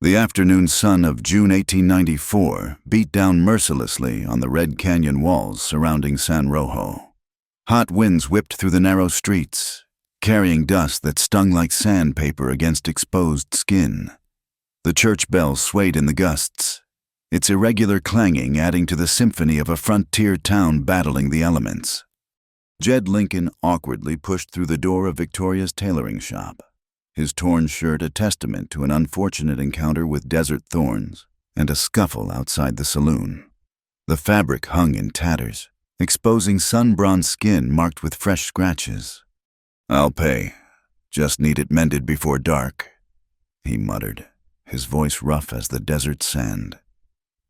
The afternoon sun of June 1894 beat down mercilessly on the red canyon walls surrounding San Rojo. Hot winds whipped through the narrow streets, carrying dust that stung like sandpaper against exposed skin. The church bell swayed in the gusts, its irregular clanging adding to the symphony of a frontier town battling the elements. Jed Lincoln awkwardly pushed through the door of Victoria's tailoring shop, his torn shirt a testament to an unfortunate encounter with desert thorns and a scuffle outside the saloon. The fabric hung in tatters, exposing sun-bronzed skin marked with fresh scratches. "I'll pay. Just need it mended before dark," he muttered, his voice rough as the desert sand.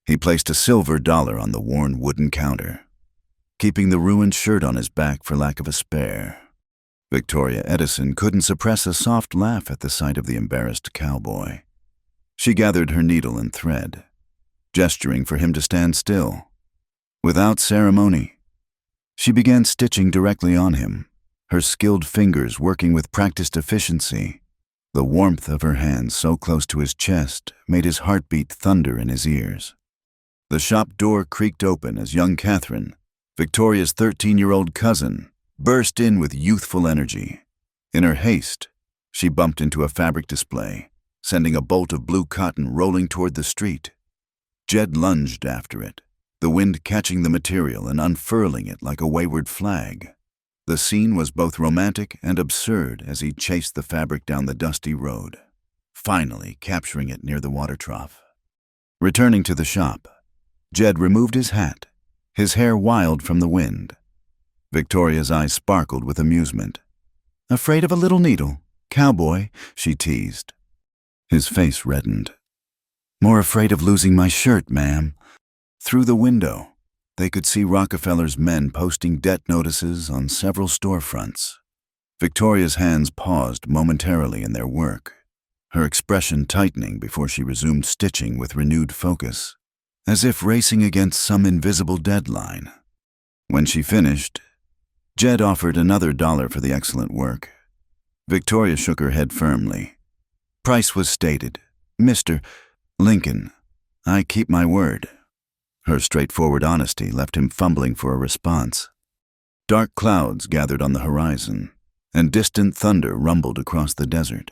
He placed a silver dollar on the worn wooden counter, keeping the ruined shirt on his back for lack of a spare. Victoria Edison couldn't suppress a soft laugh at the sight of the embarrassed cowboy. She gathered her needle and thread, gesturing for him to stand still. Without ceremony, she began stitching directly on him, her skilled fingers working with practiced efficiency. The warmth of her hands so close to his chest made his heartbeat thunder in his ears. The shop door creaked open as young Catherine, Victoria's 13-year-old cousin, burst in with youthful energy. In her haste, she bumped into a fabric display, sending a bolt of blue cotton rolling toward the street. Jed lunged after it, the wind catching the material and unfurling it like a wayward flag. The scene was both romantic and absurd as he chased the fabric down the dusty road, finally capturing it near the water trough. Returning to the shop, Jed removed his hat, his hair wild from the wind. Victoria's eyes sparkled with amusement. "Afraid of a little needle, cowboy," she teased. His face reddened. "More afraid of losing my shirt, ma'am." Through the window, they could see Rockefeller's men posting debt notices on several storefronts. Victoria's hands paused momentarily in their work, her expression tightening before she resumed stitching with renewed focus, as if racing against some invisible deadline. When she finished, Jed offered another dollar for the excellent work. Victoria shook her head firmly. Price was stated. "Mr. Lincoln, I keep my word." Her straightforward honesty left him fumbling for a response. Dark clouds gathered on the horizon, and distant thunder rumbled across the desert.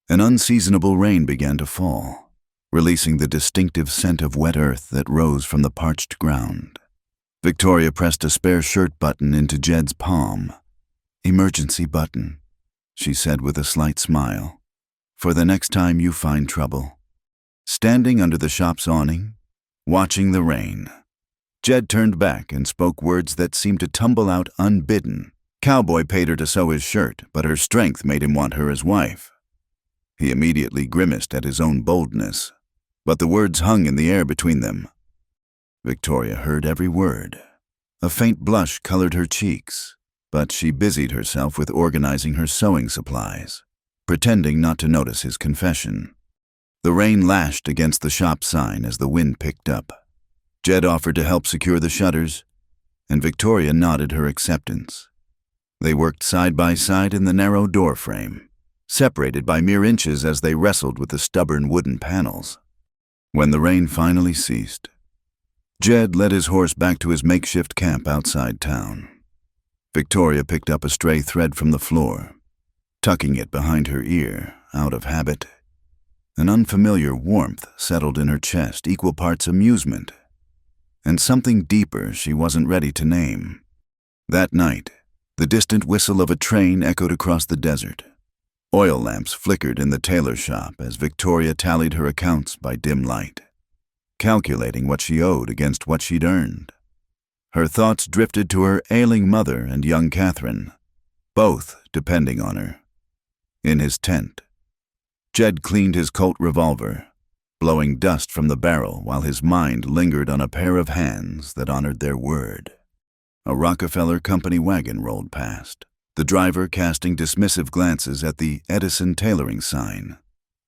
An unseasonable rain began to fall, releasing the distinctive scent of wet earth that rose from the parched ground. Victoria pressed a spare shirt button into Jed's palm. "Emergency button," she said with a slight smile, "for the next time you find trouble." Standing under the shop's awning, watching the rain, Jed turned back and spoke words that seemed to tumble out unbidden. Cowboy paid her to sew his shirt, but her strength made him want her as wife. He immediately grimaced at his own boldness, but the words hung in the air between them. Victoria heard every word. A faint blush colored her cheeks, but she busied herself with organizing her sewing supplies, pretending not to notice his confession. The rain lashed against the shop sign as the wind picked up. Jed offered to help secure the shutters, and Victoria nodded her acceptance. They worked side by side in the narrow door frame, separated by mere inches as they wrestled with the stubborn wooden panels. When the rain finally ceased, Jed led his horse back to his makeshift camp outside town. Victoria picked up a stray thread from the floor, tucking it behind her ear, out of habit. An unfamiliar warmth settled in her chest, equal parts amusement, and something deeper she wasn't ready to name. That night, the distant whistle of a train echoed across the desert. Oil lamps flickered in the tailor shop as Victoria tallied her accounts by dim light, calculating what she owed against what she'd earned. Her thoughts drifted to her ailing mother and young Catherine, both depending on her. In his tent, Jed cleaned his Colt revolver, blowing dust from the barrel while his mind lingered on a pair of hands that honored their word. A Rockefeller Company wagon rolled past, the driver casting dismissive glances at the Edison tailoring sign.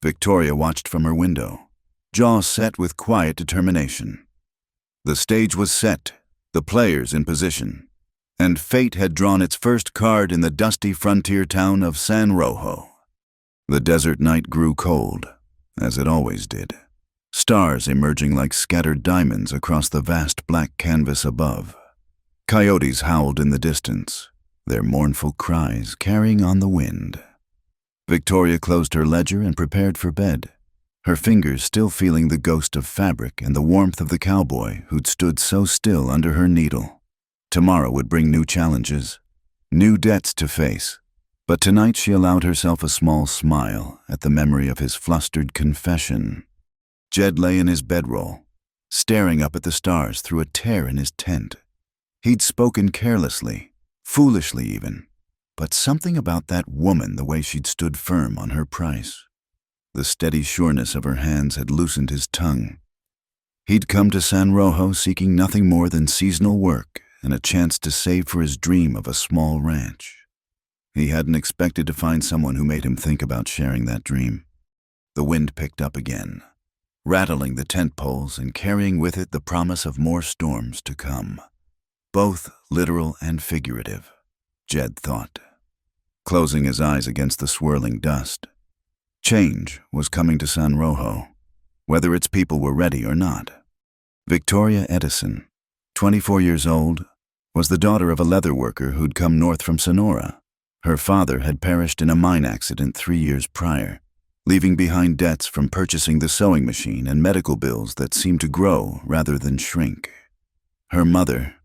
Victoria watched from her window, jaw set with quiet determination. The stage was set, the players in position, and fate had drawn its first card in the dusty frontier town of San Rojo. The desert night grew cold, as it always did, stars emerging like scattered diamonds across the vast black canvas above. Coyotes howled in the distance, their mournful cries carrying on the wind. Victoria closed her ledger and prepared for bed, her fingers still feeling the ghost of fabric and the warmth of the cowboy who'd stood so still under her needle. Tomorrow would bring new challenges, new debts to face, but tonight she allowed herself a small smile at the memory of his flustered confession. Jed lay in his bedroll, staring up at the stars through a tear in his tent. He'd spoken carelessly, foolishly even, but something about that woman, the way she'd stood firm on her price. The steady sureness of her hands had loosened his tongue. He'd come to San Rojo seeking nothing more than seasonal work and a chance to save for his dream of a small ranch. He hadn't expected to find someone who made him think about sharing that dream. The wind picked up again, rattling the tent poles and carrying with it the promise of more storms to come. Both literal and figurative, Jed thought, closing his eyes against the swirling dust. Change was coming to San Rojo, whether its people were ready or not. Victoria Edison, 24 years old, was the daughter of a leather worker who'd come north from Sonora. Her father had perished in a mine accident 3 years prior, leaving behind debts from purchasing the sewing machine and medical bills that seemed to grow rather than shrink. Her mother,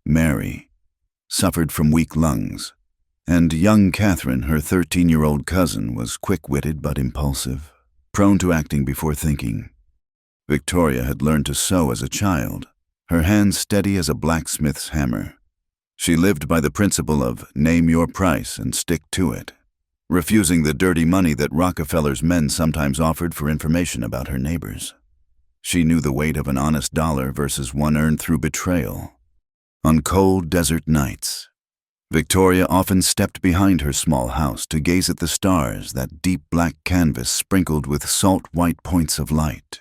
Mary, suffered from weak lungs, and young Catherine, her 13-year-old cousin, was quick-witted but impulsive, prone to acting before thinking. Victoria had learned to sew as a child, her hands steady as a blacksmith's hammer. She lived by the principle of name your price and stick to it, refusing the dirty money that Rockefeller's men sometimes offered for information about her neighbors. She knew the weight of an honest dollar versus one earned through betrayal. On cold desert nights, Victoria often stepped behind her small house to gaze at the stars, that deep black canvas sprinkled with salt white points of light.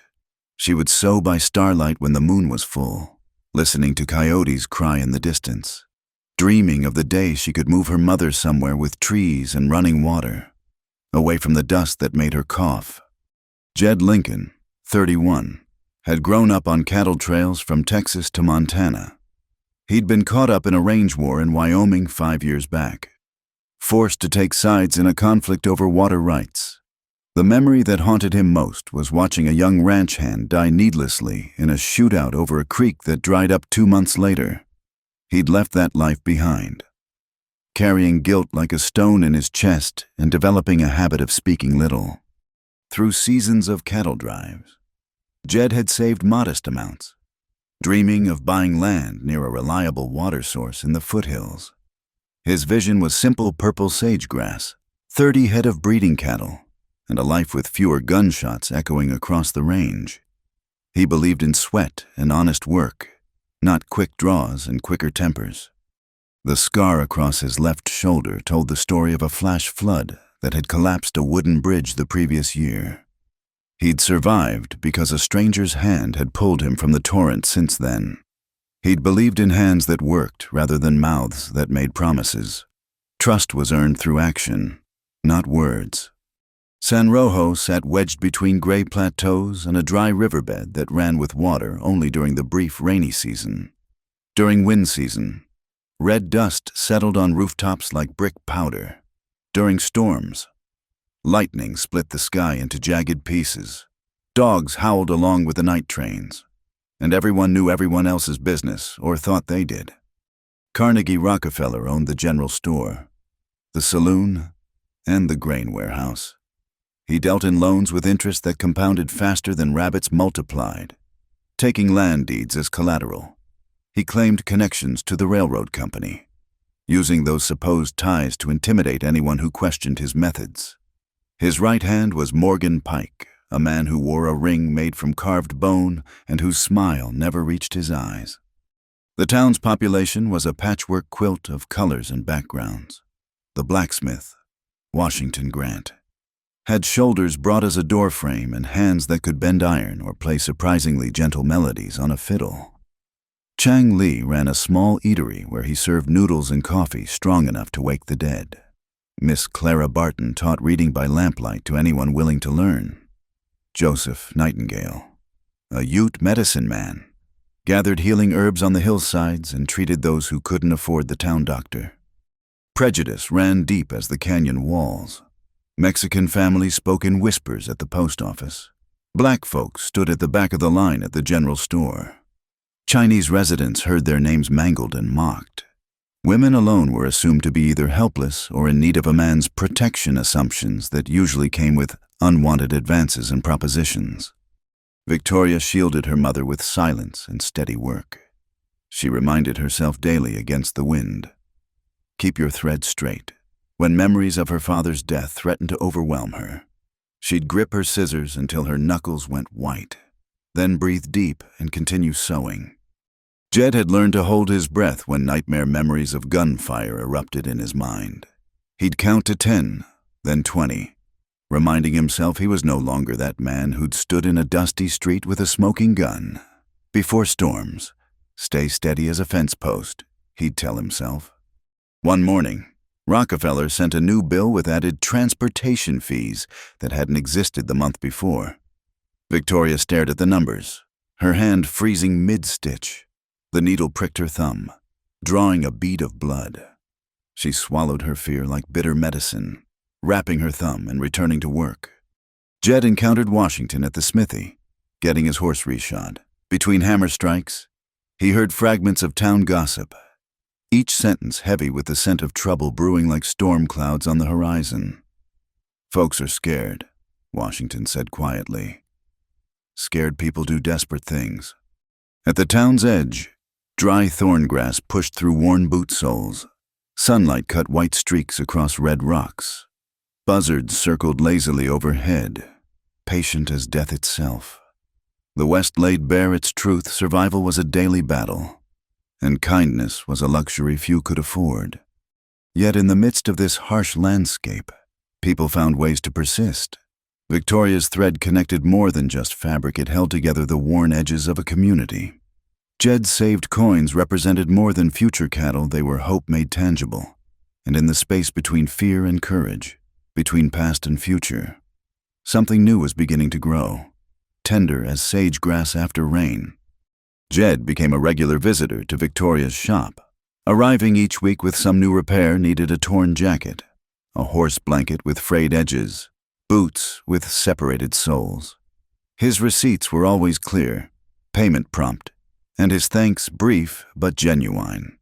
She would sew by starlight when the moon was full, listening to coyotes cry in the distance, dreaming of the day she could move her mother somewhere with trees and running water, away from the dust that made her cough. Jed Lincoln, 31, had grown up on cattle trails from Texas to Montana. He'd been caught up in a range war in Wyoming 5 years back, forced to take sides in a conflict over water rights. The memory that haunted him most was watching a young ranch hand die needlessly in a shootout over a creek that dried up 2 months later. He'd left that life behind, carrying guilt like a stone in his chest and developing a habit of speaking little. Through seasons of cattle drives, Jed had saved modest amounts, dreaming of buying land near a reliable water source in the foothills. His vision was simple purple sage-grass, 30 head of breeding cattle, and a life with fewer gunshots echoing across the range. He believed in sweat and honest work, not quick draws and quicker tempers. The scar across his left shoulder told the story of a flash flood that had collapsed a wooden bridge the previous year. He'd survived because a stranger's hand had pulled him from the torrent since then. He'd believed in hands that worked rather than mouths that made promises. Trust was earned through action, not words. San Rojo sat wedged between gray plateaus and a dry riverbed that ran with water only during the brief rainy season. During wind season, red dust settled on rooftops like brick powder. During storms, lightning split the sky into jagged pieces. Dogs howled along with the night trains, and everyone knew everyone else's business, or thought they did. Carnegie Rockefeller owned the general store, the saloon, and the grain warehouse. He dealt in loans with interest that compounded faster than rabbits multiplied, taking land deeds as collateral. He claimed connections to the railroad company, using those supposed ties to intimidate anyone who questioned his methods. His right hand was Morgan Pike, a man who wore a ring made from carved bone and whose smile never reached his eyes. The town's population was a patchwork quilt of colors and backgrounds. The blacksmith, Washington Grant, had shoulders broad as a doorframe and hands that could bend iron or play surprisingly gentle melodies on a fiddle. Chang Li ran a small eatery where he served noodles and coffee strong enough to wake the dead. Miss Clara Barton taught reading by lamplight to anyone willing to learn. Joseph Nightingale, a Ute medicine man, gathered healing herbs on the hillsides and treated those who couldn't afford the town doctor. Prejudice ran deep as the canyon walls. Mexican families spoke in whispers at the post office. Black folks stood at the back of the line at the general store. Chinese residents heard their names mangled and mocked. Women alone were assumed to be either helpless or in need of a man's protection, assumptions that usually came with unwanted advances and propositions. Victoria shielded her mother with silence and steady work. She reminded herself daily against the wind. Keep your thread straight. When memories of her father's death threatened to overwhelm her, she'd grip her scissors until her knuckles went white, then breathe deep and continue sewing. Jed had learned to hold his breath when nightmare memories of gunfire erupted in his mind. He'd count to 10, then 20, reminding himself he was no longer that man who'd stood in a dusty street with a smoking gun. Before storms, stay steady as a fence post, he'd tell himself. One morning, Rockefeller sent a new bill with added transportation fees that hadn't existed the month before. Victoria stared at the numbers, her hand freezing mid-stitch. The needle pricked her thumb, drawing a bead of blood. She swallowed her fear like bitter medicine, wrapping her thumb and returning to work. Jed encountered Washington at the smithy, getting his horse reshod. Between hammer strikes, he heard fragments of town gossip, each sentence heavy with the scent of trouble brewing like storm clouds on the horizon. "Folks are scared," Washington said quietly. "Scared people do desperate things." At the town's edge, dry thorn grass pushed through worn boot soles. Sunlight cut white streaks across red rocks. Buzzards circled lazily overhead, patient as death itself. The West laid bare its truth: survival was a daily battle, and kindness was a luxury few could afford. Yet in the midst of this harsh landscape, people found ways to persist. Victoria's thread connected more than just fabric, it held together the worn edges of a community. Jed's saved coins represented more than future cattle, they were hope made tangible. And in the space between fear and courage, between past and future, something new was beginning to grow, tender as sage grass after rain. Jed became a regular visitor to Victoria's shop, arriving each week with some new repair. Needed a torn jacket, a horse blanket with frayed edges, boots with separated soles. His receipts were always clear, payment prompt, and his thanks brief but genuine.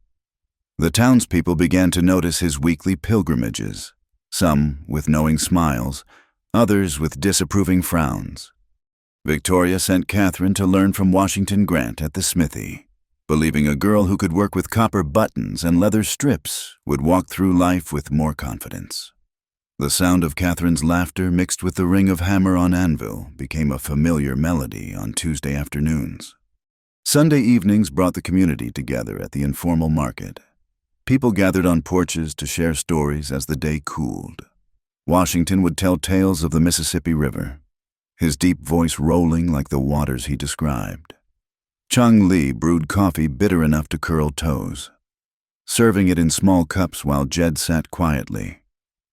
The townspeople began to notice his weekly pilgrimages, some with knowing smiles, others with disapproving frowns. Victoria sent Catherine to learn from Washington Grant at the smithy, believing a girl who could work with copper buttons and leather strips would walk through life with more confidence. The sound of Catherine's laughter mixed with the ring of hammer on anvil became a familiar melody on Tuesday afternoons. Sunday evenings brought the community together at the informal market. People gathered on porches to share stories as the day cooled. Washington would tell tales of the Mississippi River, his deep voice rolling like the waters he described. Chung Lee brewed coffee bitter enough to curl toes, serving it in small cups while Jed sat quietly,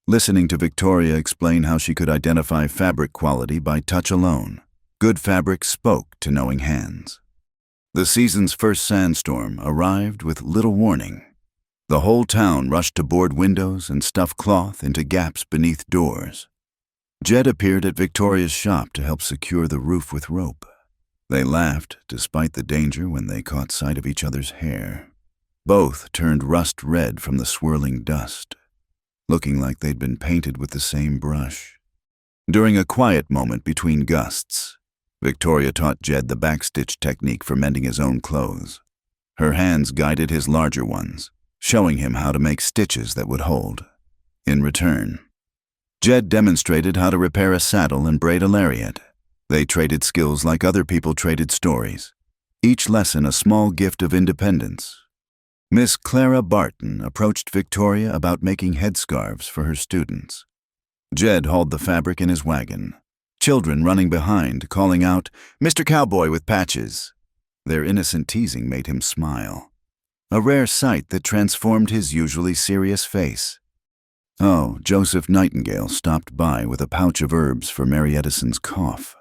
listening to Victoria explain how she could identify fabric quality by touch alone. Good fabric spoke to knowing hands. The season's first sandstorm arrived with little warning. The whole town rushed to board windows and stuff cloth into gaps beneath doors. Jed appeared at Victoria's shop to help secure the roof with rope. They laughed despite the danger when they caught sight of each other's hair. Both turned rust red from the swirling dust, looking like they'd been painted with the same brush. During a quiet moment between gusts, Victoria taught Jed the backstitch technique for mending his own clothes. Her hands guided his larger ones, showing him how to make stitches that would hold. In return, Jed demonstrated how to repair a saddle and braid a lariat. They traded skills like other people traded stories, each lesson a small gift of independence. Miss Clara Barton approached Victoria about making headscarves for her students. Jed hauled the fabric in his wagon, children running behind, calling out, "Mr. Cowboy with patches." Their innocent teasing made him smile, a rare sight that transformed his usually serious face. Oh, Joseph Nightingale stopped by with a pouch of herbs for Mary Edison's cough.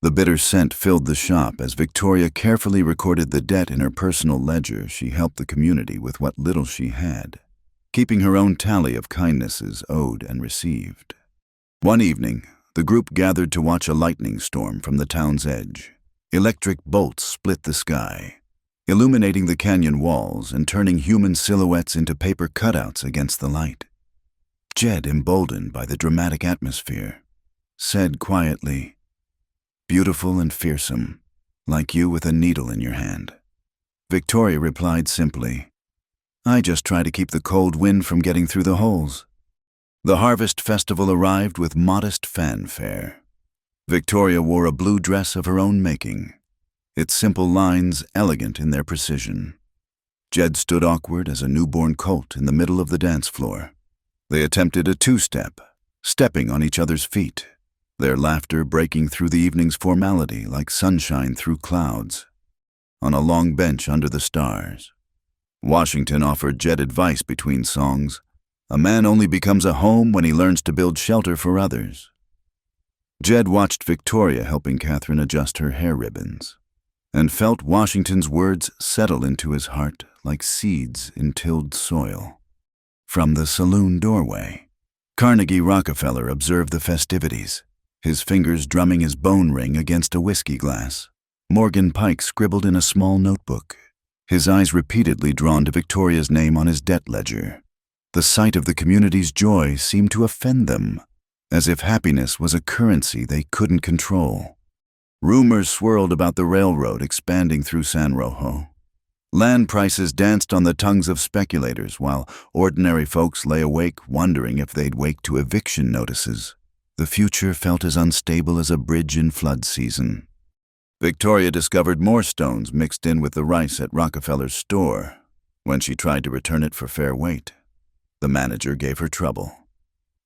The bitter scent filled the shop as Victoria carefully recorded the debt in her personal ledger. She helped the community with what little she had, keeping her own tally of kindnesses owed and received. One evening, the group gathered to watch a lightning storm from the town's edge. Electric bolts split the sky, illuminating the canyon walls and turning human silhouettes into paper cutouts against the light. Jed, emboldened by the dramatic atmosphere, said quietly, "Beautiful and fearsome, like you with a needle in your hand." Victoria replied simply, "I just try to keep the cold wind from getting through the holes." The harvest festival arrived with modest fanfare. Victoria wore a blue dress of her own making, its simple lines elegant in their precision. Jed stood awkward as a newborn colt in the middle of the dance floor. They attempted a two-step, stepping on each other's feet, their laughter breaking through the evening's formality like sunshine through clouds. On a long bench under the stars, Washington offered Jed advice between songs. A man only becomes a home when he learns to build shelter for others. Jed watched Victoria helping Catherine adjust her hair ribbons, and felt Washington's words settle into his heart like seeds in tilled soil. From the saloon doorway, Carnegie Rockefeller observed the festivities, his fingers drumming his bone ring against a whiskey glass. Morgan Pike scribbled in a small notebook, his eyes repeatedly drawn to Victoria's name on his debt ledger. The sight of the community's joy seemed to offend them, as if happiness was a currency they couldn't control. Rumors swirled about the railroad expanding through San Rojo. Land prices danced on the tongues of speculators, while ordinary folks lay awake wondering if they'd wake to eviction notices. The future felt as unstable as a bridge in flood season. Victoria discovered more stones mixed in with the rice at Rockefeller's store when she tried to return it for fair weight. The manager gave her trouble.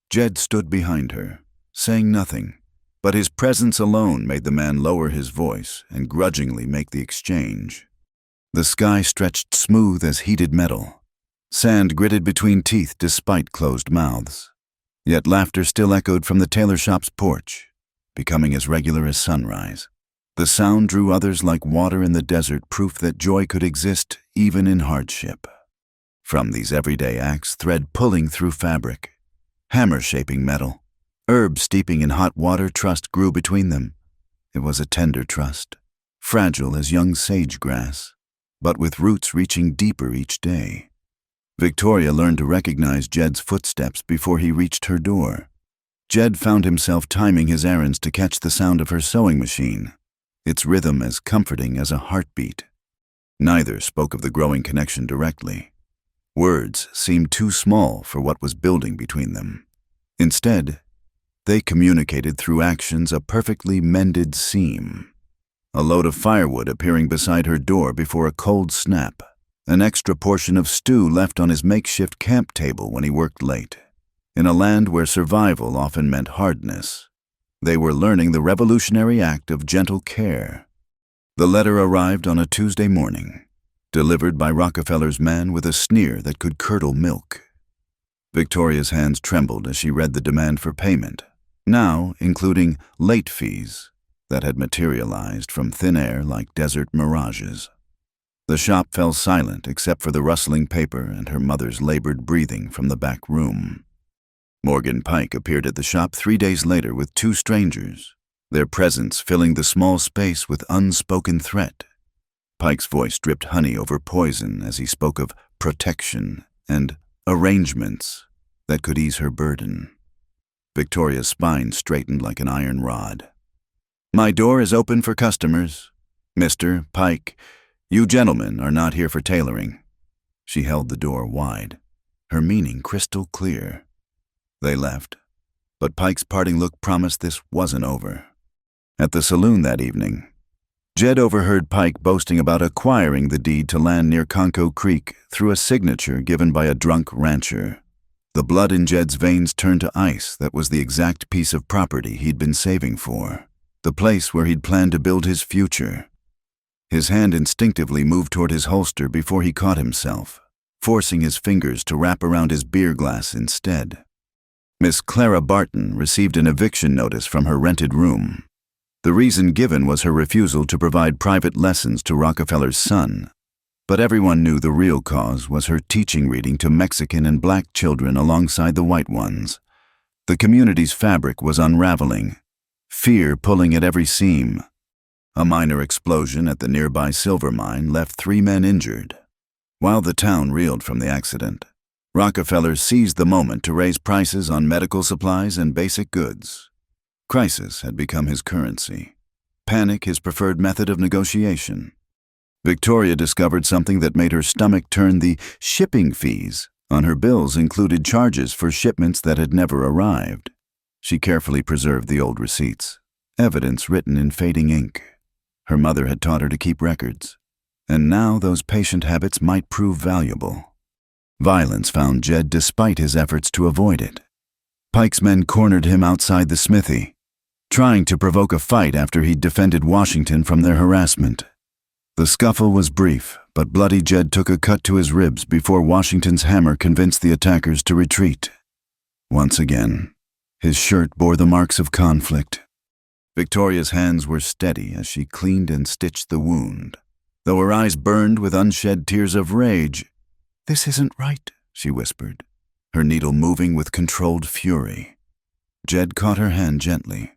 Jed stood behind her, saying nothing, but his presence alone made the man lower his voice and grudgingly make the exchange. The sky stretched smooth as heated metal. Sand gritted between teeth despite closed mouths. Yet laughter still echoed from the tailor shop's porch, becoming as regular as sunrise. The sound drew others like water in the desert, proof that joy could exist even in hardship. From these everyday acts, thread pulling through fabric, hammer shaping metal, herbs steeping in hot water, trust grew between them. It was a tender trust, fragile as young sage grass, but with roots reaching deeper each day. Victoria learned to recognize Jed's footsteps before he reached her door. Jed found himself timing his errands to catch the sound of her sewing machine, its rhythm as comforting as a heartbeat. Neither spoke of the growing connection directly. Words seemed too small for what was building between them. Instead, they communicated through actions, a perfectly mended seam. A load of firewood appearing beside her door before a cold snap, an extra portion of stew left on his makeshift camp table when he worked late. In a land where survival often meant hardness, they were learning the revolutionary act of gentle care. The letter arrived on a Tuesday morning, delivered by Rockefeller's man with a sneer that could curdle milk. Victoria's hands trembled as she read the demand for payment, now including late fees that had materialized from thin air like desert mirages. The shop fell silent except for the rustling paper and her mother's labored breathing from the back room. Morgan Pike appeared at the shop 3 days later with 2 strangers, their presence filling the small space with unspoken threat. Pike's voice dripped honey over poison as he spoke of protection and arrangements that could ease her burden. Victoria's spine straightened like an iron rod. "My door is open for customers. Mr. Pike, you gentlemen are not here for tailoring." She held the door wide, her meaning crystal clear. They left, but Pike's parting look promised this wasn't over. At the saloon that evening, Jed overheard Pike boasting about acquiring the deed to land near Conco Creek through a signature given by a drunk rancher. The blood in Jed's veins turned to ice. That was the exact piece of property he'd been saving for, the place where he'd planned to build his future. His hand instinctively moved toward his holster before he caught himself, forcing his fingers to wrap around his beer glass instead. Miss Clara Barton received an eviction notice from her rented room. The reason given was her refusal to provide private lessons to Rockefeller's son. But everyone knew the real cause was her teaching reading to Mexican and black children alongside the white ones. The community's fabric was unraveling, fear pulling at every seam. A minor explosion at the nearby silver mine left 3 men injured. While the town reeled from the accident, Rockefeller seized the moment to raise prices on medical supplies and basic goods. Crisis had become his currency, panic his preferred method of negotiation. Victoria discovered something that made her stomach turn. The shipping fees on her bills included charges for shipments that had never arrived. She carefully preserved the old receipts, evidence written in fading ink. Her mother had taught her to keep records, and now those patient habits might prove valuable. Violence found Jed despite his efforts to avoid it. Pike's men cornered him outside the smithy, trying to provoke a fight after he'd defended Washington from their harassment. The scuffle was brief, but Bloody Jed took a cut to his ribs before Washington's hammer convinced the attackers to retreat. Once again, his shirt bore the marks of conflict. Victoria's hands were steady as she cleaned and stitched the wound, though her eyes burned with unshed tears of rage. "This isn't right," she whispered, her needle moving with controlled fury. Jed caught her hand gently.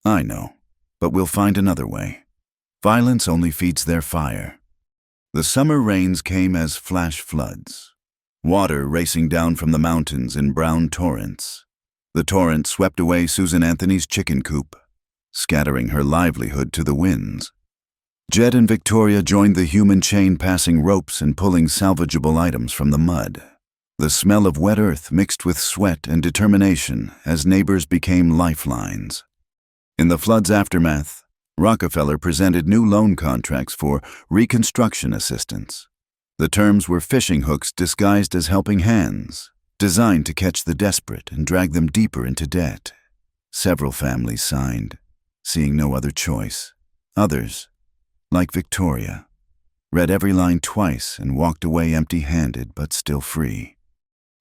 "I know, but we'll find another way. Violence only feeds their fire." The summer rains came as flash floods, water racing down from the mountains in brown torrents. The torrent swept away Susan Anthony's chicken coop, scattering her livelihood to the winds. Jed and Victoria joined the human chain, passing ropes and pulling salvageable items from the mud. The smell of wet earth mixed with sweat and determination as neighbors became lifelines. In the flood's aftermath, Rockefeller presented new loan contracts for reconstruction assistance. The terms were fishing hooks disguised as helping hands, designed to catch the desperate and drag them deeper into debt. Several families signed, seeing no other choice. Others, like Victoria, read every line twice and walked away empty-handed but still free.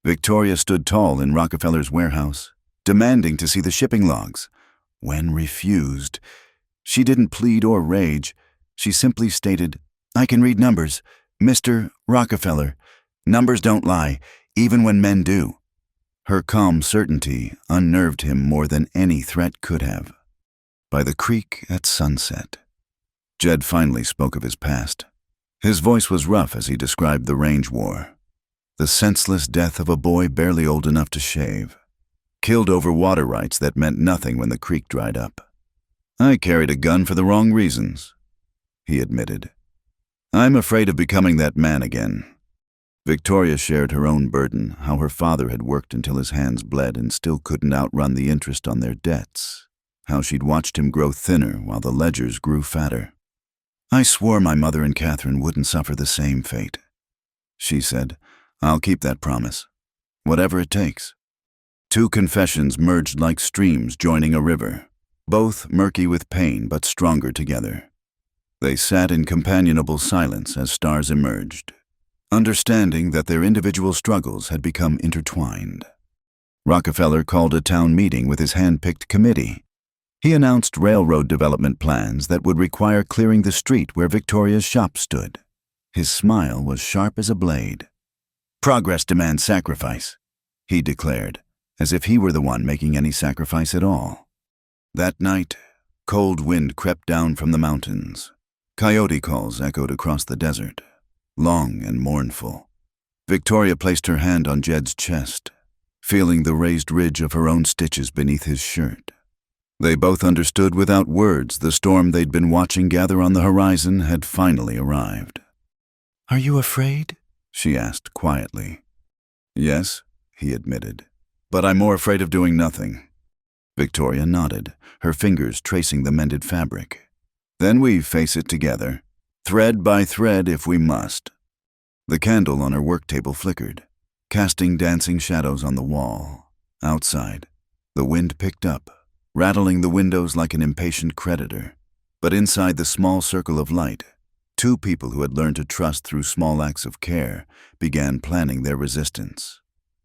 Victoria stood tall in Rockefeller's warehouse, demanding to see the shipping logs. When refused, she didn't plead or rage. She simply stated, "I can read numbers, Mr. Rockefeller. Numbers don't lie, even when men do." Her calm certainty unnerved him more than any threat could have. By the creek at sunset, Jed finally spoke of his past. His voice was rough as he described the range war. The senseless death of a boy barely old enough to shave, killed over water rights that meant nothing when the creek dried up. "I carried a gun for the wrong reasons," he admitted. "I'm afraid of becoming that man again." Victoria shared her own burden, how her father had worked until his hands bled and still couldn't outrun the interest on their debts, how she'd watched him grow thinner while the ledgers grew fatter. "I swore my mother and Catherine wouldn't suffer the same fate," she said. "I'll keep that promise, whatever it takes." 2 confessions merged like streams joining a river, both murky with pain but stronger together. They sat in companionable silence as stars emerged, understanding that their individual struggles had become intertwined. Rockefeller called a town meeting with his hand-picked committee. He announced railroad development plans that would require clearing the street where Victoria's shop stood. His smile was sharp as a blade. "Progress demands sacrifice," he declared, as if he were the one making any sacrifice at all. That night, cold wind crept down from the mountains. Coyote calls echoed across the desert, long and mournful. Victoria placed her hand on Jed's chest, feeling the raised ridge of her own stitches beneath his shirt. They both understood without words the storm they'd been watching gather on the horizon had finally arrived. "Are you afraid?" she asked quietly. "Yes," he admitted, "but I'm more afraid of doing nothing." Victoria nodded, her fingers tracing the mended fabric. "Then we face it together, thread by thread if we must." The candle on her work table flickered, casting dancing shadows on the wall. Outside, the wind picked up, rattling the windows like an impatient creditor. But inside the small circle of light, 2 people who had learned to trust through small acts of care began planning their resistance,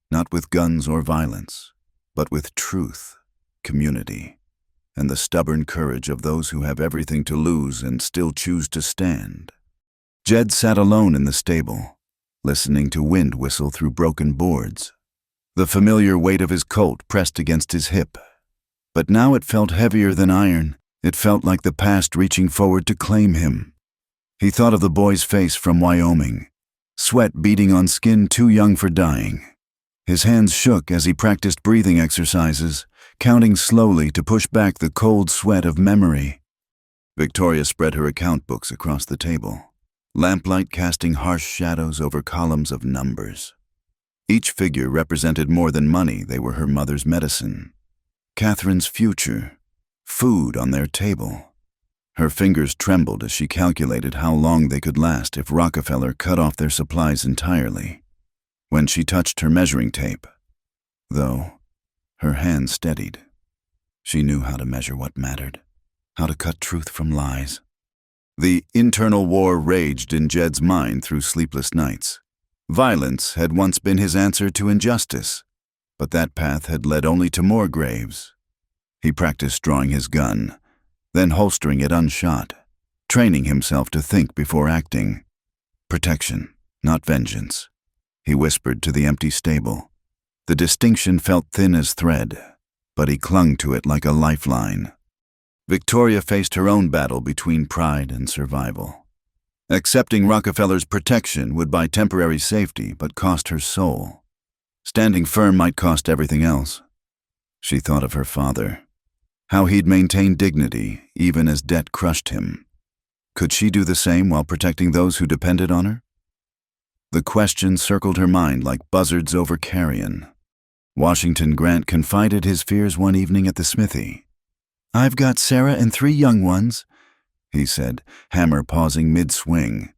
not with guns or violence, but with truth, community, and the stubborn courage of those who have everything to lose and still choose to stand. Jed sat alone in the stable, listening to wind whistle through broken boards. The familiar weight of his colt pressed against his hip, but now it felt heavier than iron. It felt like the past reaching forward to claim him. He thought of the boy's face from Wyoming, sweat beading on skin too young for dying. His hands shook as he practiced breathing exercises, counting slowly to push back the cold sweat of memory. Victoria spread her account books across the table, lamplight casting harsh shadows over columns of numbers. Each figure represented more than money. They were her mother's medicine, Catherine's future, food on their table. Her fingers trembled as she calculated how long they could last if Rockefeller cut off their supplies entirely. When she touched her measuring tape, though, her hand steadied. She knew how to measure what mattered, how to cut truth from lies. The internal war raged in Jed's mind through sleepless nights. Violence had once been his answer to injustice, but that path had led only to more graves. He practiced drawing his gun, then holstering it unshot, training himself to think before acting. Protection, not vengeance. He whispered to the empty stable. The distinction felt thin as thread, but he clung to it like a lifeline. Victoria faced her own battle between pride and survival. Accepting Rockefeller's protection would buy temporary safety but cost her soul. Standing firm might cost everything else. She thought of her father, how he'd maintain dignity even as debt crushed him. Could she do the same while protecting those who depended on her? The question circled her mind like buzzards over carrion. Washington Grant confided his fears one evening at the smithy. "I've got Sarah and 3 young ones," he said, hammer pausing mid-swing.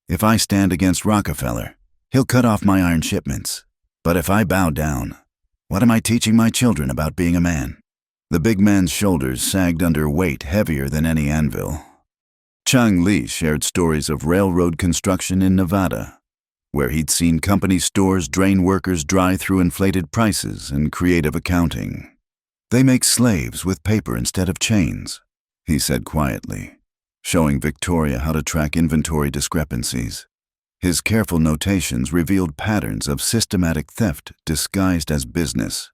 "If I stand against Rockefeller, he'll cut off my iron shipments. But if I bow down, what am I teaching my children about being a man?" The big man's shoulders sagged under weight heavier than any anvil. Chang Li shared stories of railroad construction in Nevada, where he'd seen company stores drain workers dry through inflated prices and creative accounting. "They make slaves with paper instead of chains," he said quietly, showing Victoria how to track inventory discrepancies. His careful notations revealed patterns of systematic theft disguised as business.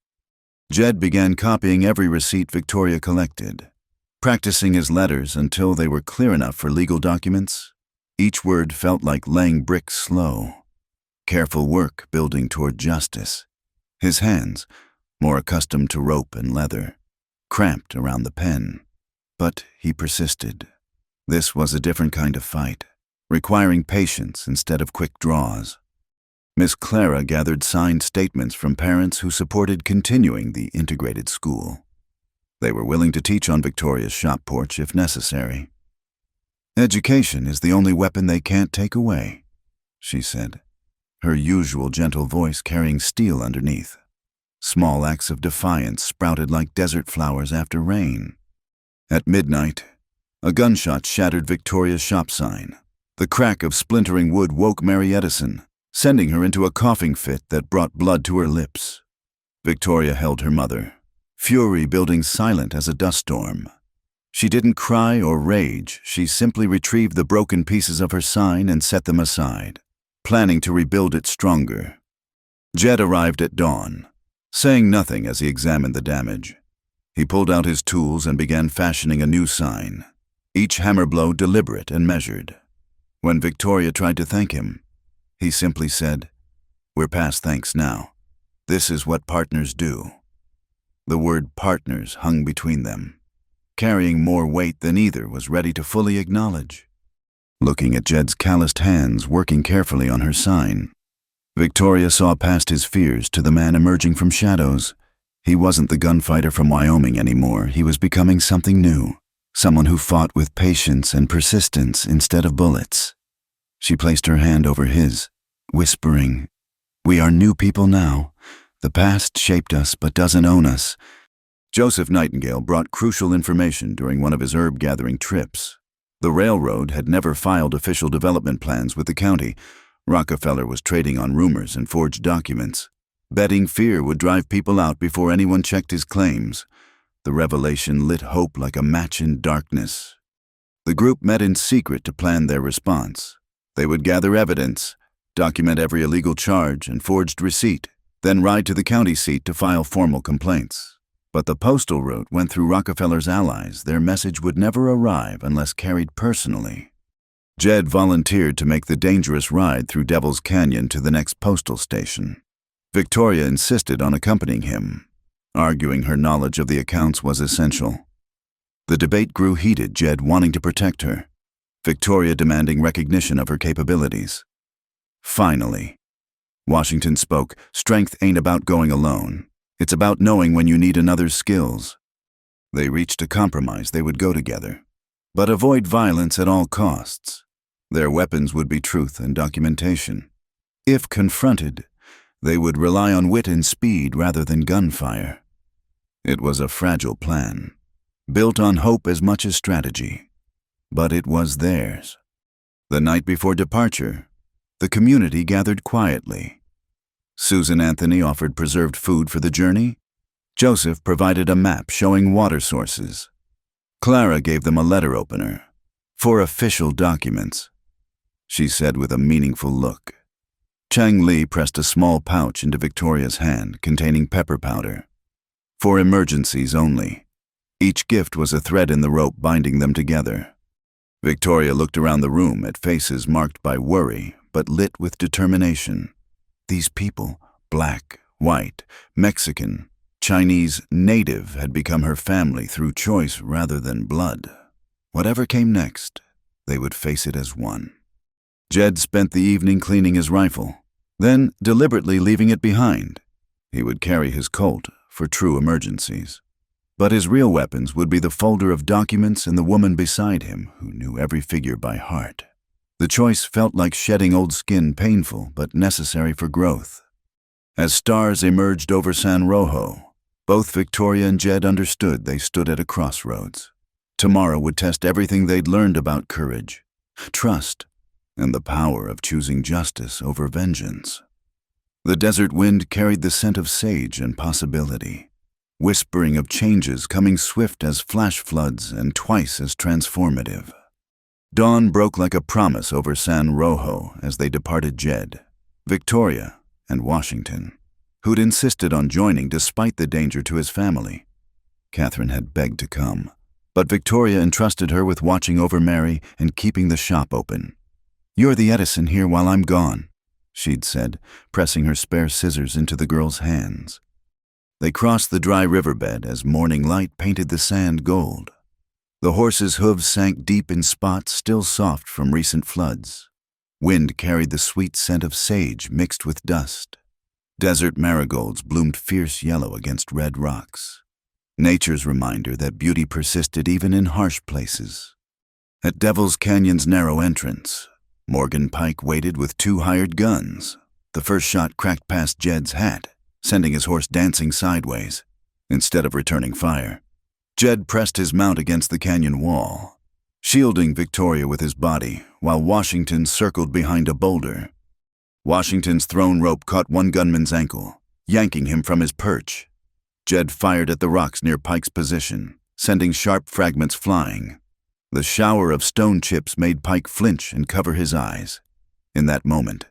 Jed began copying every receipt Victoria collected, practicing his letters until they were clear enough for legal documents. Each word felt like laying bricks slow. Careful work building toward justice. His hands, more accustomed to rope and leather, cramped around the pen. But he persisted. This was a different kind of fight, requiring patience instead of quick draws. Miss Clara gathered signed statements from parents who supported continuing the integrated school. They were willing to teach on Victoria's shop porch if necessary. "Education is the only weapon they can't take away," she said, her usual gentle voice carrying steel underneath. Small acts of defiance sprouted like desert flowers after rain. At midnight, a gunshot shattered Victoria's shop sign. The crack of splintering wood woke Mary Edison, sending her into a coughing fit that brought blood to her lips. Victoria held her mother, fury building silent as a dust storm. She didn't cry or rage. She simply retrieved the broken pieces of her sign and set them aside, planning to rebuild it stronger. Jed arrived at dawn, saying nothing as he examined the damage. He pulled out his tools and began fashioning a new sign, each hammer blow deliberate and measured. When Victoria tried to thank him, he simply said, "We're past thanks now. This is what partners do." The word partners hung between them, carrying more weight than either was ready to fully acknowledge. Looking at Jed's calloused hands working carefully on her sign, Victoria saw past his fears to the man emerging from shadows. He wasn't the gunfighter from Wyoming anymore. He was becoming something new, someone who fought with patience and persistence instead of bullets. She placed her hand over his, whispering, "We are new people now. The past shaped us but doesn't own us." Joseph Nightingale brought crucial information during one of his herb-gathering trips. The railroad had never filed official development plans with the county. Rockefeller was trading on rumors and forged documents, betting fear would drive people out before anyone checked his claims. The revelation lit hope like a match in darkness. The group met in secret to plan their response. They would gather evidence, document every illegal charge and forged receipt, then ride to the county seat to file formal complaints. But the postal route went through Rockefeller's allies. Their message would never arrive unless carried personally. Jed volunteered to make the dangerous ride through Devil's Canyon to the next postal station. Victoria insisted on accompanying him, arguing her knowledge of the accounts was essential. The debate grew heated, Jed wanting to protect her, Victoria demanding recognition of her capabilities. Finally, Washington spoke, "Strength ain't about going alone. It's about knowing when you need another's skills." They reached a compromise. They would go together, but avoid violence at all costs. Their weapons would be truth and documentation. If confronted, they would rely on wit and speed rather than gunfire. It was a fragile plan, built on hope as much as strategy, but it was theirs. The night before departure, the community gathered quietly. Susan Anthony offered preserved food for the journey. Joseph provided a map showing water sources. Clara gave them a letter opener for official documents, she said with a meaningful look. Chang Li pressed a small pouch into Victoria's hand containing pepper powder. For emergencies only. Each gift was a thread in the rope binding them together. Victoria looked around the room at faces marked by worry but lit with determination. These people, black, white, Mexican, Chinese, native, had become her family through choice rather than blood. Whatever came next, they would face it as one. Jed spent the evening cleaning his rifle, then deliberately leaving it behind. He would carry his Colt for true emergencies. But his real weapons would be the folder of documents and the woman beside him who knew every figure by heart. The choice felt like shedding old skin, painful but necessary for growth. As stars emerged over San Rojo, both Victoria and Jed understood they stood at a crossroads. Tomorrow would test everything they'd learned about courage, trust, and the power of choosing justice over vengeance. The desert wind carried the scent of sage and possibility, whispering of changes coming swift as flash floods and twice as transformative. Dawn broke like a promise over San Rojo as they departed Jed, Victoria, and Washington, who'd insisted on joining despite the danger to his family. Catherine had begged to come, but Victoria entrusted her with watching over Mary and keeping the shop open. "You're the Edison here while I'm gone," she'd said, pressing her spare scissors into the girl's hands. They crossed the dry riverbed as morning light painted the sand gold. The horses' hooves sank deep in spots still soft from recent floods. Wind carried the sweet scent of sage mixed with dust. Desert marigolds bloomed fierce yellow against red rocks. Nature's reminder that beauty persisted even in harsh places. At Devil's Canyon's narrow entrance, Morgan Pike waited with 2 hired guns. The first shot cracked past Jed's hat, sending his horse dancing sideways. Instead of returning fire, Jed pressed his mount against the canyon wall, shielding Victoria with his body while Washington circled behind a boulder. Washington's thrown rope caught one gunman's ankle, yanking him from his perch. Jed fired at the rocks near Pike's position, sending sharp fragments flying. The shower of stone chips made Pike flinch and cover his eyes. In that moment,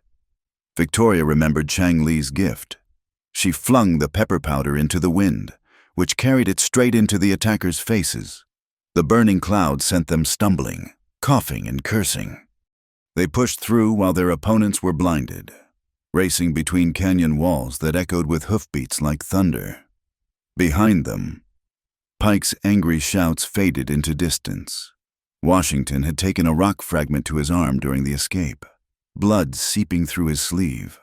Victoria remembered Chang Li's gift. She flung the pepper powder into the wind, which carried it straight into the attackers' faces. The burning cloud sent them stumbling, coughing and cursing. They pushed through while their opponents were blinded, racing between canyon walls that echoed with hoofbeats like thunder. Behind them, Pike's angry shouts faded into distance. Washington had taken a rock fragment to his arm during the escape, blood seeping through his sleeve.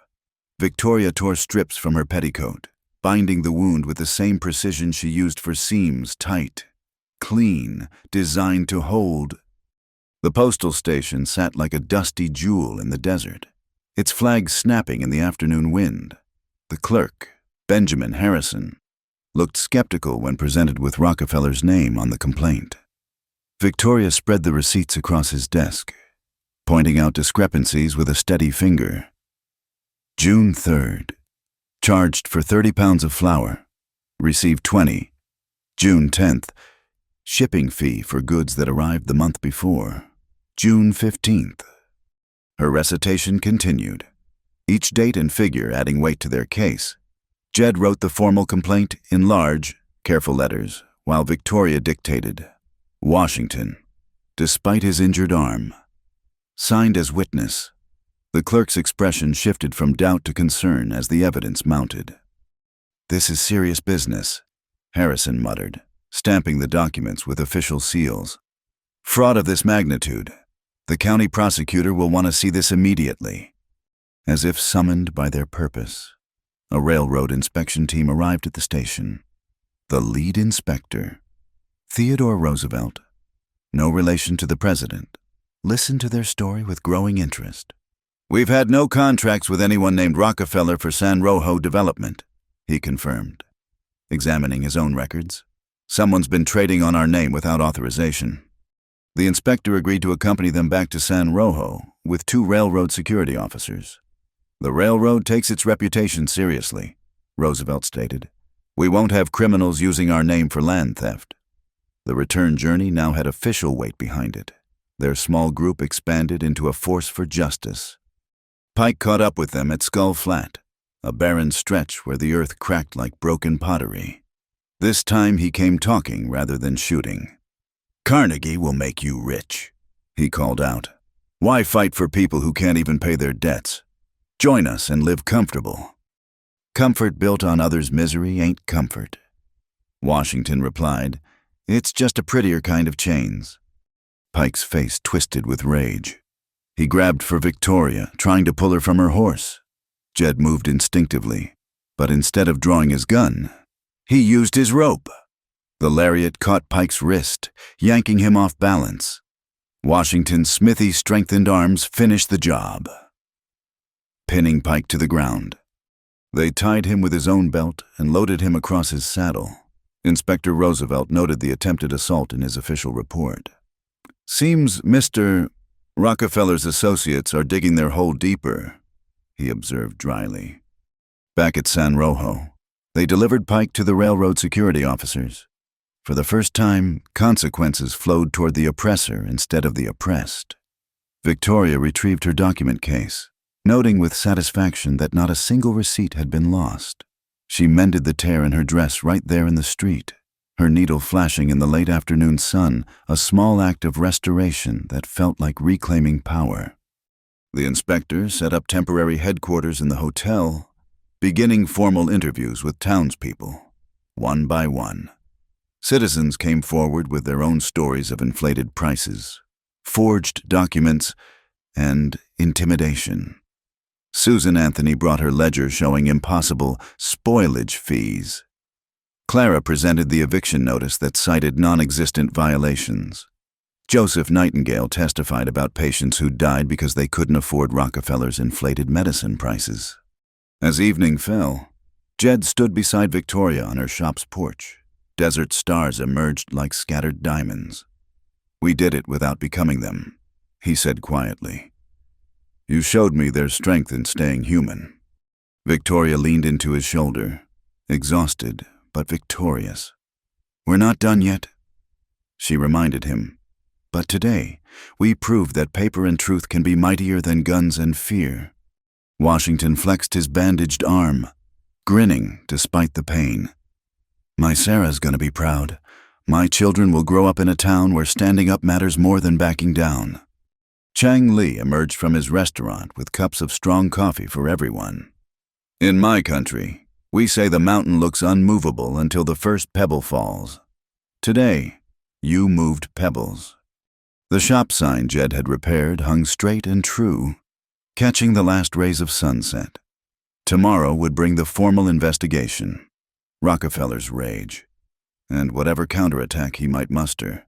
Victoria tore strips from her petticoat, binding the wound with the same precision she used for seams, tight, clean, designed to hold. The postal station sat like a dusty jewel in the desert, its flag snapping in the afternoon wind. The clerk, Benjamin Harrison, looked skeptical when presented with Rockefeller's name on the complaint. Victoria spread the receipts across his desk, pointing out discrepancies with a steady finger. June 3rd. Charged for 30 pounds of flour. Received 20. June 10th, shipping fee for goods that arrived the month before. June 15th. Her recitation continued, each date and figure adding weight to their case. Jed wrote the formal complaint in large, careful letters, while Victoria dictated, Washington, despite his injured arm. Signed as witness. The clerk's expression shifted from doubt to concern as the evidence mounted. "This is serious business," Harrison muttered, stamping the documents with official seals. "Fraud of this magnitude. The county prosecutor will want to see this immediately." As if summoned by their purpose, a railroad inspection team arrived at the station. The lead inspector, Theodore Roosevelt, no relation to the president, listened to their story with growing interest. "We've had no contracts with anyone named Rockefeller for San Rojo development," he confirmed, examining his own records. "Someone's been trading on our name without authorization." The inspector agreed to accompany them back to San Rojo with 2 railroad security officers. "The railroad takes its reputation seriously," Roosevelt stated. "We won't have criminals using our name for land theft." The return journey now had official weight behind it. Their small group expanded into a force for justice. Pike caught up with them at Skull Flat, a barren stretch where the earth cracked like broken pottery. This time he came talking rather than shooting. "Carnegie will make you rich," he called out. "Why fight for people who can't even pay their debts? Join us and live comfortable." "Comfort built on others' misery ain't comfort," Washington replied. "It's just a prettier kind of chains." Pike's face twisted with rage. He grabbed for Victoria, trying to pull her from her horse. Jed moved instinctively, but instead of drawing his gun, he used his rope. The lariat caught Pike's wrist, yanking him off balance. Washington's smithy strengthened arms finished the job, pinning Pike to the ground. They tied him with his own belt and loaded him across his saddle. Inspector Roosevelt noted the attempted assault in his official report. "Seems Mr. Rockefeller's associates are digging their hole deeper," he observed dryly. Back at San Rojo, they delivered Pike to the railroad security officers. For the first time, consequences flowed toward the oppressor instead of the oppressed. Victoria retrieved her document case, noting with satisfaction that not a single receipt had been lost. She mended the tear in her dress right there in the street, her needle flashing in the late afternoon sun, a small act of restoration that felt like reclaiming power. The inspector set up temporary headquarters in the hotel, beginning formal interviews with townspeople, one by one. Citizens came forward with their own stories of inflated prices, forged documents, and intimidation. Susan Anthony brought her ledger showing impossible spoilage fees. Clara presented the eviction notice that cited non-existent violations. Joseph Nightingale testified about patients who died because they couldn't afford Rockefeller's inflated medicine prices. As evening fell, Jed stood beside Victoria on her shop's porch. Desert stars emerged like scattered diamonds. "We did it without becoming them," he said quietly. "You showed me there's strength in staying human." Victoria leaned into his shoulder, exhausted but victorious. "We're not done yet," she reminded him. "But today, we proved that paper and truth can be mightier than guns and fear." Washington flexed his bandaged arm, grinning despite the pain. "My Sarah's gonna be proud. My children will grow up in a town where standing up matters more than backing down." Chang Li emerged from his restaurant with cups of strong coffee for everyone. "In my country, we say the mountain looks unmovable until the first pebble falls. Today, you moved pebbles." The shop sign Jed had repaired hung straight and true, catching the last rays of sunset. Tomorrow would bring the formal investigation, Rockefeller's rage, and whatever counterattack he might muster.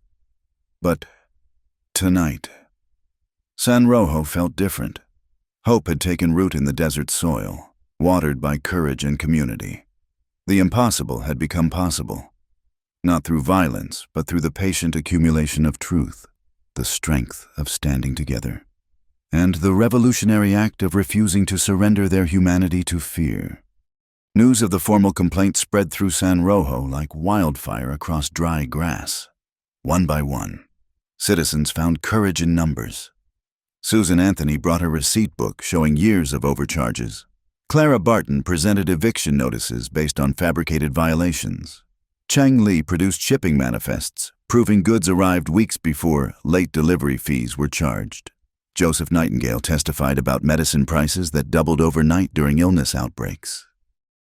But tonight, San Rojo felt different. Hope had taken root in the desert soil, watered by courage and community. The impossible had become possible, not through violence, but through the patient accumulation of truth, the strength of standing together, and the revolutionary act of refusing to surrender their humanity to fear. News of the formal complaint spread through San Rojo like wildfire across dry grass. One by one, citizens found courage in numbers. Susan Anthony brought her receipt book showing years of overcharges. Clara Barton presented eviction notices based on fabricated violations. Chang Li produced shipping manifests, proving goods arrived weeks before late delivery fees were charged. Joseph Nightingale testified about medicine prices that doubled overnight during illness outbreaks.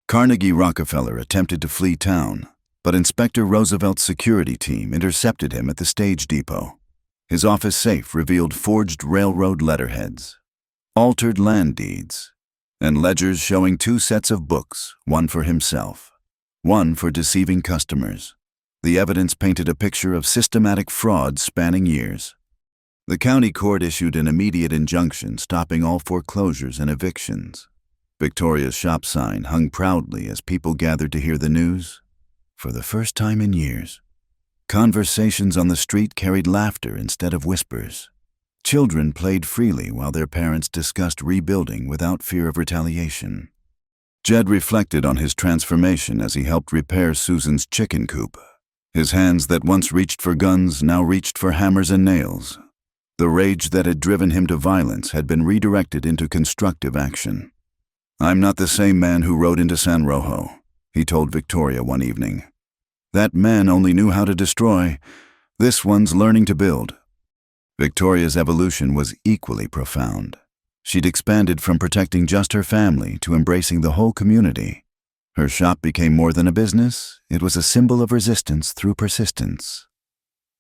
Carnegie Rockefeller attempted to flee town, but Inspector Roosevelt's security team intercepted him at the stage depot. His office safe revealed forged railroad letterheads, altered land deeds, and ledgers showing 2 sets of books, one for himself, one for deceiving customers. The evidence painted a picture of systematic fraud spanning years. The county court issued an immediate injunction stopping all foreclosures and evictions. Victoria's shop sign hung proudly as people gathered to hear the news. For the first time in years, conversations on the street carried laughter instead of whispers. Children played freely while their parents discussed rebuilding without fear of retaliation. Jed reflected on his transformation as he helped repair Susan's chicken coop. His hands that once reached for guns now reached for hammers and nails. The rage that had driven him to violence had been redirected into constructive action. "I'm not the same man who rode into San Rojo," he told Victoria one evening. "That man only knew how to destroy. This one's learning to build." Victoria's evolution was equally profound. She'd expanded from protecting just her family to embracing the whole community. Her shop became more than a business. It was a symbol of resistance through persistence.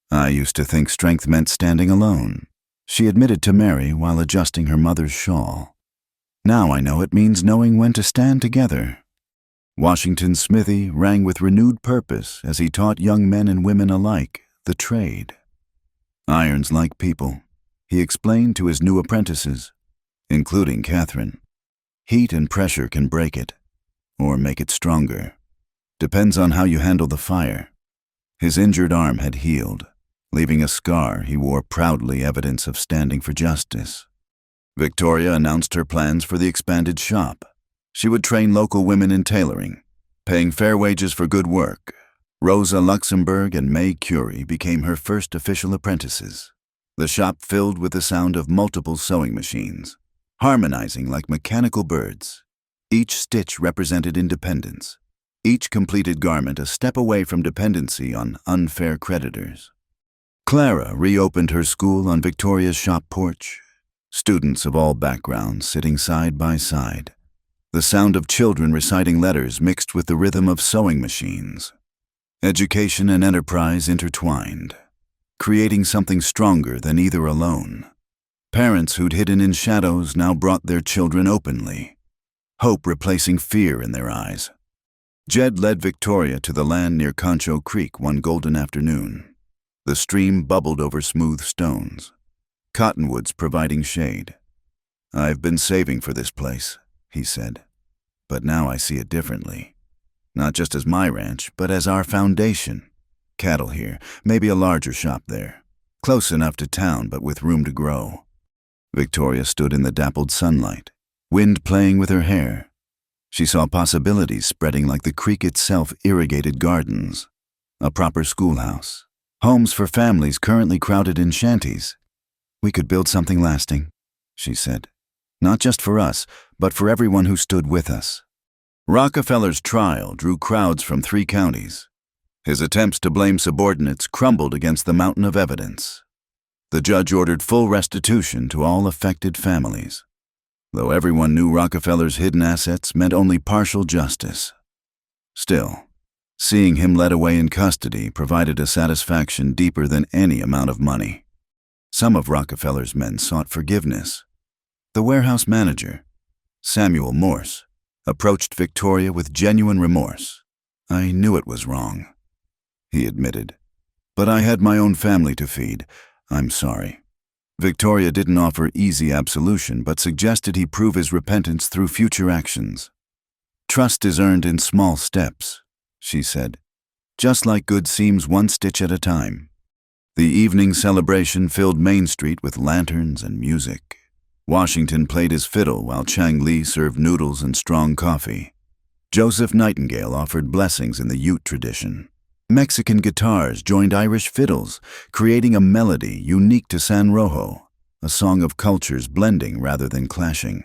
"I used to think strength meant standing alone," she admitted to Mary while adjusting her mother's shawl. "Now I know it means knowing when to stand together." Washington's smithy rang with renewed purpose as he taught young men and women alike the trade. "Iron's like people," he explained to his new apprentices, including Catherine. "Heat and pressure can break it, or make it stronger. Depends on how you handle the fire." His injured arm had healed, leaving a scar he wore proudly, evidence of standing for justice. Victoria announced her plans for the expanded shop. She would train local women in tailoring, paying fair wages for good work. Rosa Luxemburg and May Curie became her first official apprentices. The shop filled with the sound of multiple sewing machines, harmonizing like mechanical birds. Each stitch represented independence, each completed garment a step away from dependency on unfair creditors. Clara reopened her school on Victoria's shop porch, students of all backgrounds sitting side by side. The sound of children reciting letters mixed with the rhythm of sewing machines. Education and enterprise intertwined, creating something stronger than either alone. Parents who'd hidden in shadows now brought their children openly, hope replacing fear in their eyes. Jed led Victoria to the land near Concho Creek one golden afternoon. The stream bubbled over smooth stones, cottonwoods providing shade. "I've been saving for this place," he said, "but now I see it differently. Not just as my ranch, but as our foundation. Cattle here, maybe a larger shop there. Close enough to town, but with room to grow." Victoria stood in the dappled sunlight, wind playing with her hair. She saw possibilities spreading like the creek itself irrigated gardens. A proper schoolhouse, homes for families currently crowded in shanties. "We could build something lasting," she said. "Not just for us, but for everyone who stood with us." Rockefeller's trial drew crowds from 3 counties. His attempts to blame subordinates crumbled against the mountain of evidence. The judge ordered full restitution to all affected families, though everyone knew Rockefeller's hidden assets meant only partial justice. Still, seeing him led away in custody provided a satisfaction deeper than any amount of money. Some of Rockefeller's men sought forgiveness. The warehouse manager, Samuel Morse, approached Victoria with genuine remorse. "I knew it was wrong," he admitted, "but I had my own family to feed. I'm sorry." Victoria didn't offer easy absolution, but suggested he prove his repentance through future actions. "Trust is earned in small steps," she said, "just like good seams one stitch at a time." The evening celebration filled Main Street with lanterns and music. Washington played his fiddle while Chang Li served noodles and strong coffee. Joseph Nightingale offered blessings in the Ute tradition. Mexican guitars joined Irish fiddles, creating a melody unique to San Rojo, a song of cultures blending rather than clashing.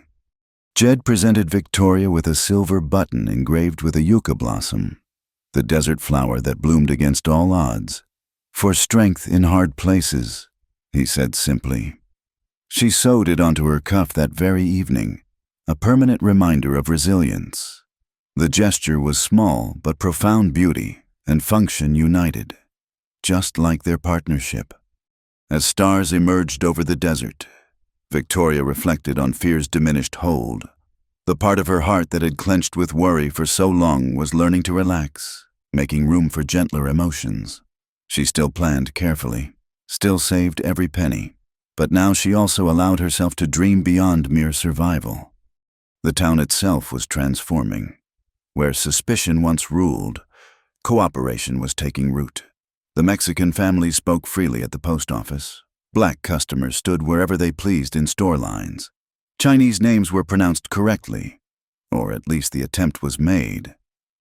Jed presented Victoria with a silver button engraved with a yucca blossom, the desert flower that bloomed against all odds. "For strength in hard places," he said simply. She sewed it onto her cuff that very evening, a permanent reminder of resilience. The gesture was small but profound beauty and function united, just like their partnership. As stars emerged over the desert, Victoria reflected on fear's diminished hold. The part of her heart that had clenched with worry for so long was learning to relax, making room for gentler emotions. She still planned carefully, still saved every penny, but now she also allowed herself to dream beyond mere survival. The town itself was transforming. Where suspicion once ruled, cooperation was taking root. The Mexican families spoke freely at the post office. Black customers stood wherever they pleased in store lines. Chinese names were pronounced correctly, or at least the attempt was made.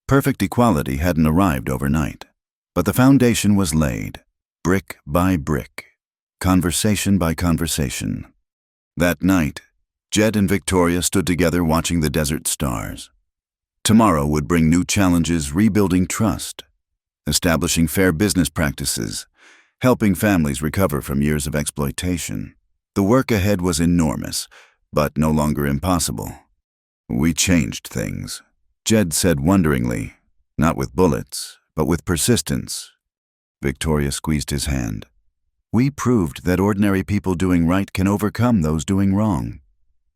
Perfect equality hadn't arrived overnight, but the foundation was laid, brick by brick, conversation by conversation. That night, Jed and Victoria stood together watching the desert stars. Tomorrow would bring new challenges, rebuilding trust, establishing fair business practices, helping families recover from years of exploitation. The work ahead was enormous, but no longer impossible. "We changed things," Jed said wonderingly, not with bullets, but with persistence. Victoria squeezed his hand. "We proved that ordinary people doing right can overcome those doing wrong.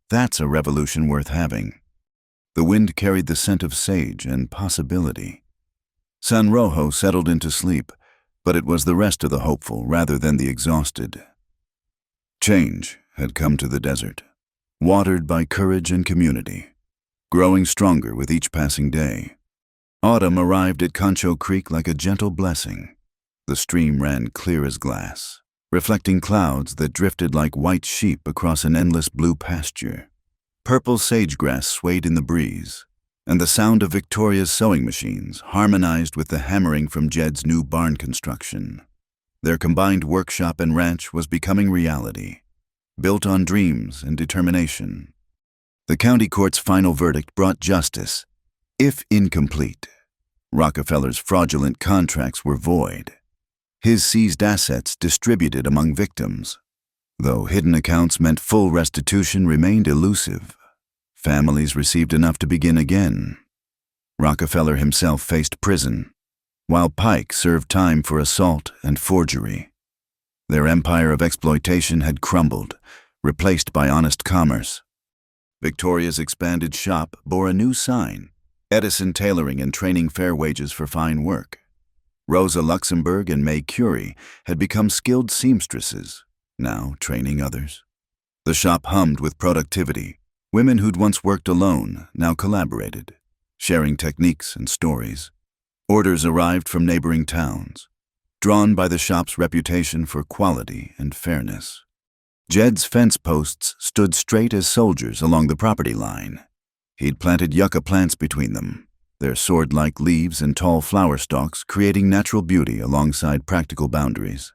That's a revolution worth having." The wind carried the scent of sage and possibility. San Rojo settled into sleep, but it was the rest of the hopeful rather than the exhausted. Change had come to the desert, watered by courage and community, growing stronger with each passing day. Autumn arrived at Concho Creek like a gentle blessing. The stream ran clear as glass, reflecting clouds that drifted like white sheep across an endless blue pasture. Purple sagegrass swayed in the breeze, and the sound of Victoria's sewing machines harmonized with the hammering from Jed's new barn construction. Their combined workshop and ranch was becoming reality, built on dreams and determination. The county court's final verdict brought justice. If incomplete, Rockefeller's fraudulent contracts were void. His seized assets distributed among victims. Though hidden accounts meant full restitution remained elusive. Families received enough to begin again. Rockefeller himself faced prison, while Pike served time for assault and forgery. Their empire of exploitation had crumbled, replaced by honest commerce. Victoria's expanded shop bore a new sign: Edison Tailoring and Training Fair Wages for Fine Work. Rosa Luxemburg and May Curie had become skilled seamstresses, now training others. The shop hummed with productivity. Women who'd once worked alone now collaborated, sharing techniques and stories. Orders arrived from neighboring towns, drawn by the shop's reputation for quality and fairness. Jed's fence posts stood straight as soldiers along the property line. He'd planted yucca plants between them, their sword-like leaves and tall flower stalks creating natural beauty alongside practical boundaries.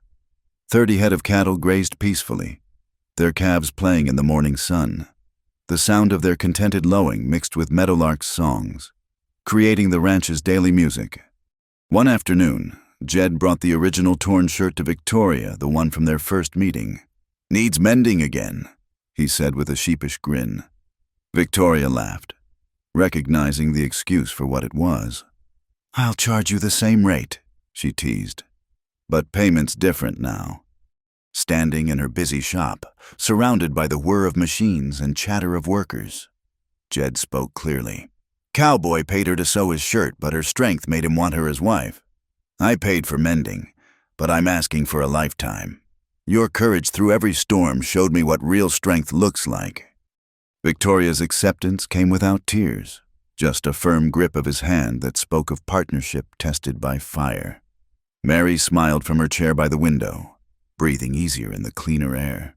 30 head of cattle grazed peacefully, their calves playing in the morning sun. The sound of their contented lowing mixed with meadowlarks' songs, creating the ranch's daily music. One afternoon, Jed brought the original torn shirt to Victoria, the one from their first meeting. "Needs mending again," he said with a sheepish grin. Victoria laughed, recognizing the excuse for what it was. "I'll charge you the same rate," she teased. But payment's different now. Standing in her busy shop, surrounded by the whir of machines and chatter of workers, Jed spoke clearly. "Cowboy paid her to sew his shirt, but her strength made him want her as wife. I paid for mending, but I'm asking for a lifetime. Your courage through every storm showed me what real strength looks like." Victoria's acceptance came without tears, just a firm grip of his hand that spoke of partnership tested by fire. Mary smiled from her chair by the window, breathing easier in the cleaner air.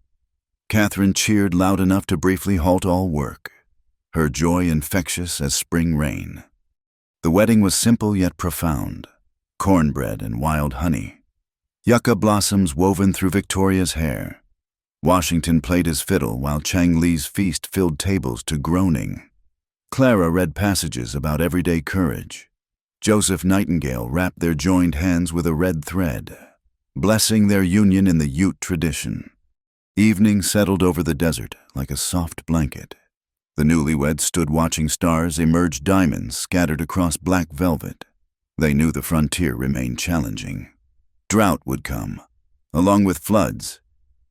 Catherine cheered loud enough to briefly halt all work, her joy infectious as spring rain. The wedding was simple yet profound. Cornbread and wild honey. Yucca blossoms woven through Victoria's hair. Washington played his fiddle while Chang Li's feast filled tables to groaning. Clara read passages about everyday courage. Joseph Nightingale wrapped their joined hands with a red thread, blessing their union in the Ute tradition. Evening settled over the desert like a soft blanket. The newlyweds stood watching stars emerge, diamonds scattered across black velvet. They knew the frontier remained challenging. Drought would come, along with floods,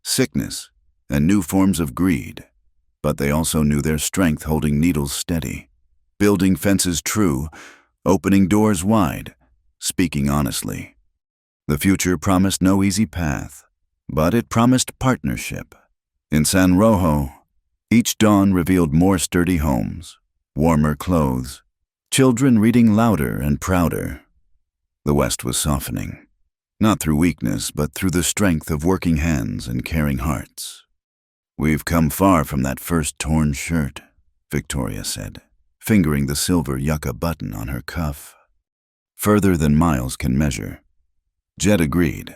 sickness, and new forms of greed. But they also knew their strength holding needles steady, building fences true, opening doors wide, speaking honestly. The future promised no easy path, but it promised partnership. In San Rojo, each dawn revealed more sturdy homes, warmer clothes, children reading louder and prouder. The West was softening, not through weakness, but through the strength of working hands and caring hearts. "We've come far from that first torn shirt," Victoria said, fingering the silver yucca button on her cuff. "Further than miles can measure." Jed agreed.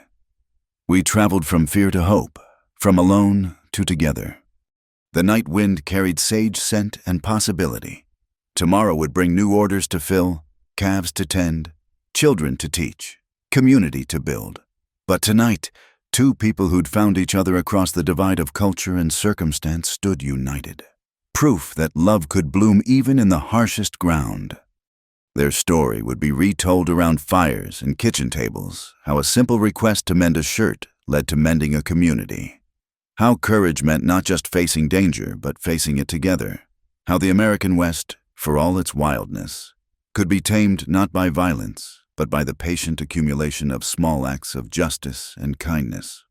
"We traveled from fear to hope, from alone to together." The night wind carried sage scent and possibility. Tomorrow would bring new orders to fill, calves to tend, children to teach, community to build. But tonight, two people who'd found each other across the divide of culture and circumstance stood united. Proof that love could bloom even in the harshest ground. Their story would be retold around fires and kitchen tables, how a simple request to mend a shirt led to mending a community. How courage meant not just facing danger, but facing it together. How the American West, for all its wildness, could be tamed not by violence, but by the patient accumulation of small acts of justice and kindness.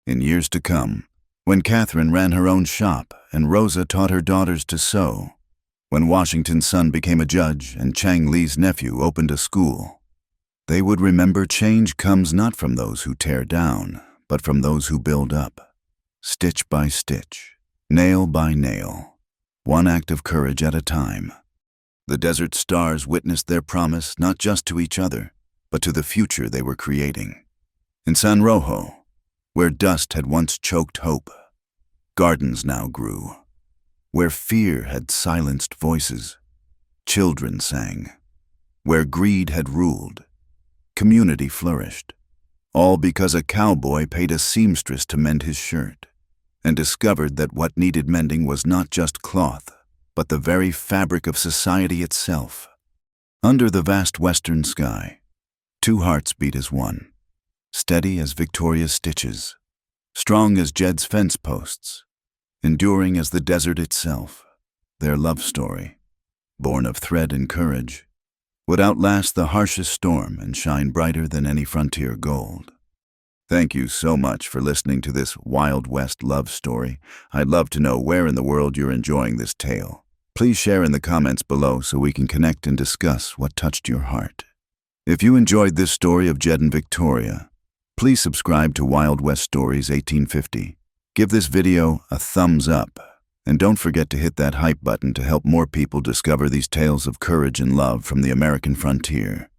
In years to come, when Catherine ran her own shop and Rosa taught her daughters to sew, when Washington's son became a judge and Chang Li's nephew opened a school, they would remember change comes not from those who tear down, but from those who build up, stitch by stitch, nail by nail, one act of courage at a time. The desert stars witnessed their promise not just to each other, but to the future they were creating. In San Rojo, where dust had once choked hope, gardens now grew. Where fear had silenced voices, children sang. Where greed had ruled, community flourished. All because a cowboy paid a seamstress to mend his shirt, and discovered that what needed mending was not just cloth, but the very fabric of society itself. Under the vast western sky, two hearts beat as one, steady as Victoria's stitches, strong as Jed's fence posts, enduring as the desert itself. Their love story, born of thread and courage, would outlast the harshest storm and shine brighter than any frontier gold. Thank you so much for listening to this Wild West love story. I'd love to know where in the world you're enjoying this tale. Please share in the comments below so we can connect and discuss what touched your heart. If you enjoyed this story of Jed and Victoria, please subscribe to Wild West Stories 1850. Give this video a thumbs up, and don't forget to hit that hype button to help more people discover these tales of courage and love from the American frontier.